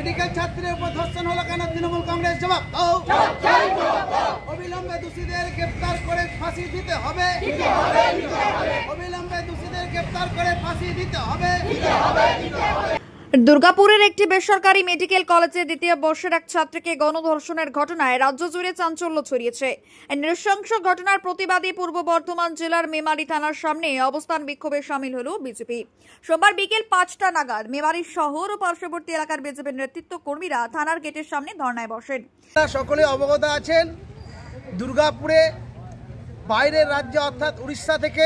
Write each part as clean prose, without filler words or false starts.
Medical ছাত্রের উপর ধর্ষণ হলো কেন? তৃণমূল কংগ্রেস জবাব দাও। অবিলম্বে দোষীদের গ্রেফতার করে ফাঁসি দিতে হবে। অবিলম্বে দোষীদের গ্রেফতার করে ফাঁসি দিতে হবে। দুর্গাপুরের একটি বেসরকারি মেডিকেল কলেজে দ্বিতীয় বর্ষের এক ছাত্রীকে গণধর্ষণের ঘটনায় রাজ্য জুড়ে চাঞ্চল্য ছড়িয়েছে। এই নৃশংস ঘটনার প্রতিবাদে পূর্ব বর্ধমান জেলার মেমারি থানার সামনে অবস্থান বিক্ষোভে শামিল হল বিজেপি। সোমবার বিকেল 5টা নাগাদ মেমারি শহর ও পার্শ্ববর্তী এলাকার বিজেপির নেতৃত্ব কর্মীরা থানার গেটের সামনে ধর্নায় বসেন। সকলে অবগত আছেন, দুর্গাপুরে বাইরের রাজ্য অর্থাৎ উড়িষ্যা থেকে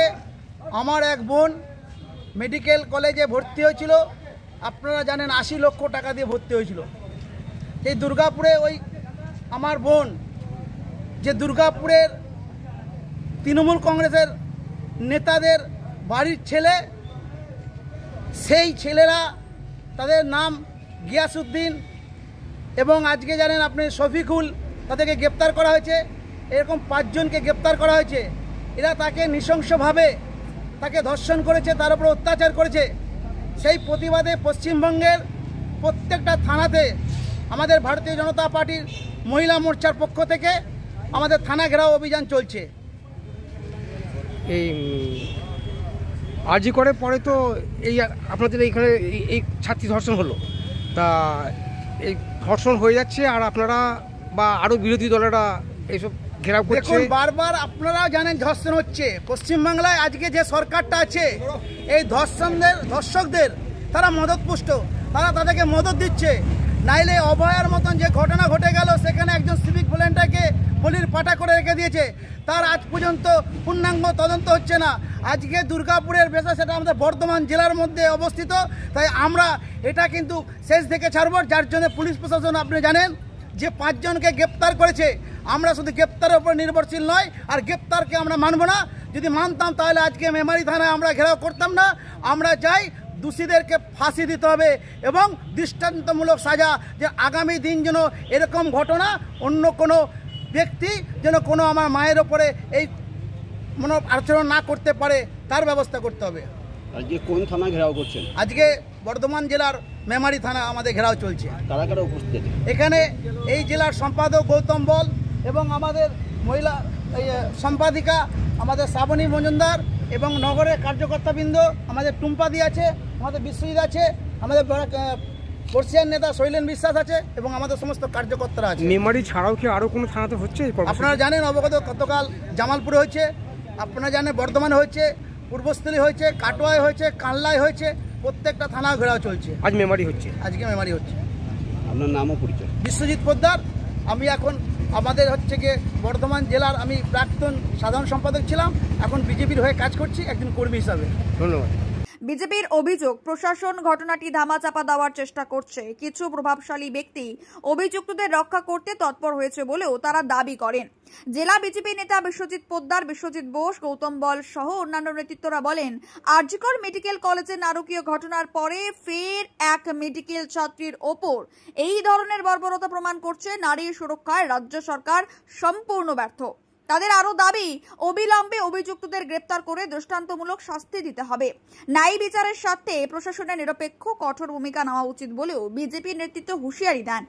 আমার এক বোন মেডিকেল কলেজে ভর্তি হয়েছিল। আপনারা জানেন 80 লক্ষ টাকা দিয়ে ভর্তি হয়েছিল। এই দুর্গাপুরে ওই আমার বোন, যে দুর্গাপুরের তৃণমূল কংগ্রেসের নেতাদের বাড়ির ছেলে, সেই ছেলেরা, তাদের নাম গিয়াসউদ্দিন এবং আজকে জানেন আপনি শফিকুল, তাদেরকে গ্রেপ্তার করা হয়েছে। এরকম 5 জনকে গ্রেপ্তার করা হয়েছে। এরা তাকে নৃশংসভাবে তাকে ধর্ষণ করেছে, তার উপর অত্যাচার করেছে। সেই প্রতিবাদে পশ্চিমবঙ্গের প্রত্যেকটা থানাতে আমাদের ভারতীয় জনতা পার্টির মহিলা মোর্চার পক্ষ থেকে আমাদের থানা ঘেরাও অভিযান চলছে। এই আরজি করে পরে তো এই আপনাদের এইখানে এই ছাত্রী ধর্ষণ হলো, তা এই ধর্ষণ হয়ে যাচ্ছে আর আপনারা বা আরও বিরোধী দলেরা এইসব ঘেরাও করছে। দেখুন, বারবার আপনারাও জানেন ধর্ষণ হচ্ছে। পশ্চিমবাংলায় আজকে যে সরকারটা আছে, এই ধর্ষকদের তারা মদতপুষ্ট, তারা তাদেরকে মদত দিচ্ছে। নাইলে অভয়ার মতন যে ঘটনা ঘটে গেল, সেখানে একজন সিভিক ভলেন্টিয়ারকে বলির পাটা করে রেখে দিয়েছে, তার আজ পর্যন্ত পূর্ণাঙ্গ তদন্ত হচ্ছে না। আজকে দুর্গাপুরের বেশা, সেটা আমাদের বর্ধমান জেলার মধ্যে অবস্থিত। তাই আমরা এটা কিন্তু শেষ থেকে ছাড়ব। যার জন্য পুলিশ প্রশাসন আপনি জানেন যে 5 জনকে গ্রেপ্তার করেছে। আমরা শুধু গ্রেপ্তারের উপর নির্ভরশীল নয়, আর গ্রেপ্তারকে আমরা মানব না। যদি মানতাম তাহলে আজকে মেমারি থানায় আমরা ঘেরাও করতাম না। আমরা চাই দোষীদেরকে ফাঁসি দিতে হবে এবং দৃষ্টান্তমূলক সাজা, যে আগামী দিন যেন এরকম ঘটনা অন্য কোনো ব্যক্তি যেন কোনো আমার মায়ের ওপরে এই আচরণ না করতে পারে, তার ব্যবস্থা করতে হবে। আজকে কোন থানা ঘেরাও করছেন? আজকে বর্ধমান জেলার মেমারি থানা আমাদের ঘেরাও চলছে। কারা কারা উপস্থিত? এখানে এই জেলার সম্পাদক গৌতম বল এবং আমাদের মহিলা সম্পাদিকা আমাদের শ্রাবণী মজুমদার এবং নগরের কার্যকর্তাবৃন্দ, আমাদের টুম্পাদি আছে, আমাদের বিশ্বজিৎ আছে, আমাদের বর্ষিয়ার নেতা শৈলেন বিশ্বাস আছে এবং আমাদের সমস্ত কার্যকর্তারা আছে। মেমারি ছাড়াও কি আরও কোনো থানাতে হচ্ছে? আপনারা জানেন অবগত, গতকাল জামালপুরে হয়েছে, আপনারা জানেন বর্ধমানে হয়েছে, পূর্বস্থলী হয়েছে, কাটোয়ায় হয়েছে, কানলায় হয়েছে। প্রত্যেকটা থানা ঘেরাও চলছে। আজ মেমারি হচ্ছে। আজকে মেমারি হচ্ছে। আপনার নামও পরিচয়? বিশ্বজিৎ পোদ্দার। আমি এখন আমাদের হচ্ছে গিয়ে বর্ধমান জেলার আমি প্রাক্তন সাধারণ সম্পাদক ছিলাম, এখন বিজেপির হয়ে কাজ করছি একজন কর্মী হিসাবে। ধন্যবাদ। বিজেপির অভিযোগ, প্রশাসন ঘটনাটি ধামাচাপা দেওয়ার চেষ্টা করছে। কিছু প্রভাবশালী ব্যক্তি অভিযুক্তদের রক্ষা করতে তৎপর হয়েছে বলেও তারা দাবি করেন। জেলা বিজেপি নেতা বিশ্বজিৎ পোদ্দার, বিশ্বজিৎ বোস, গৌতম বল সহ অন্যান্য নেতৃত্বরা বলেন, আরজিকর মেডিকেল কলেজের নারকীয় ঘটনার পরে ফের এক মেডিকেল ছাত্রীর ওপর এই ধরনের বর্বরতা প্রমাণ করছে নারী সুরক্ষায় রাজ্য সরকার সম্পূর্ণ ব্যর্থ। তাদের আরো দাবি, অবিলম্বে অভিযুক্তদের গ্রেপ্তার করে দৃষ্টান্তমূলক শাস্তি দিতে হবে। ন্যায় বিচারের স্বার্থে প্রশাসনের নিরপেক্ষ কঠোর ভূমিকা নেওয়া উচিত বলেও বিজেপির নেতৃত্ব হুঁশিয়ারি দেন।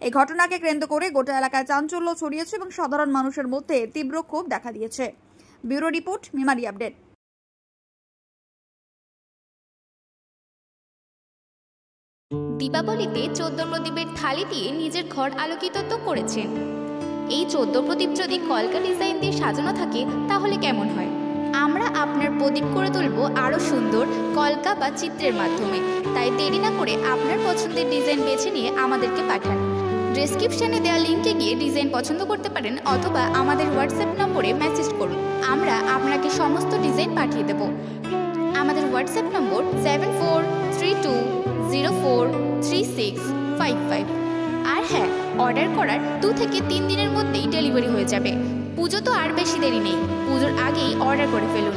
এই ঘটনাকে কেন্দ্র করে গোটা এলাকায় চাঞ্চল্য ছড়িয়েছে এবং সাধারণ মানুষের মধ্যে তীব্র ক্ষোভ দেখা দিয়েছে। Bureau report, Memari update. দীপাবলিতে 14 প্রদীপের থালি দিয়ে নিজের ঘর আলোকিত তো করেছেন। এই 14 প্রদীপ যদি কলকা ডিজাইন দিয়ে সাজানো থাকে তাহলে কেমন হয়? আমরা আপনার প্রদীপ করে তুলব আরও সুন্দর কলকা বা চিত্রের মাধ্যমে। তাই দেরি না করে আপনার পছন্দের ডিজাইন বেছে নিয়ে আমাদেরকে পাঠান। ডেসক্রিপশনে দেওয়া লিঙ্কে গিয়ে ডিজাইন পছন্দ করতে পারেন অথবা আমাদের হোয়াটসঅ্যাপ নম্বরে মেসেজ করুন। আমরা আপনাকে সমস্ত ডিজাইন পাঠিয়ে দেব। আমাদের হোয়াটসঅ্যাপ নম্বর 7432043655। আর হ্যাঁ, অর্ডার করার 2 থেকে 3 দিনের মধ্যেই ডেলিভারি হয়ে যাবে। পুজো তো আর বেশি দেরি নেই, পুজোর আগেই অর্ডার করে ফেলুন।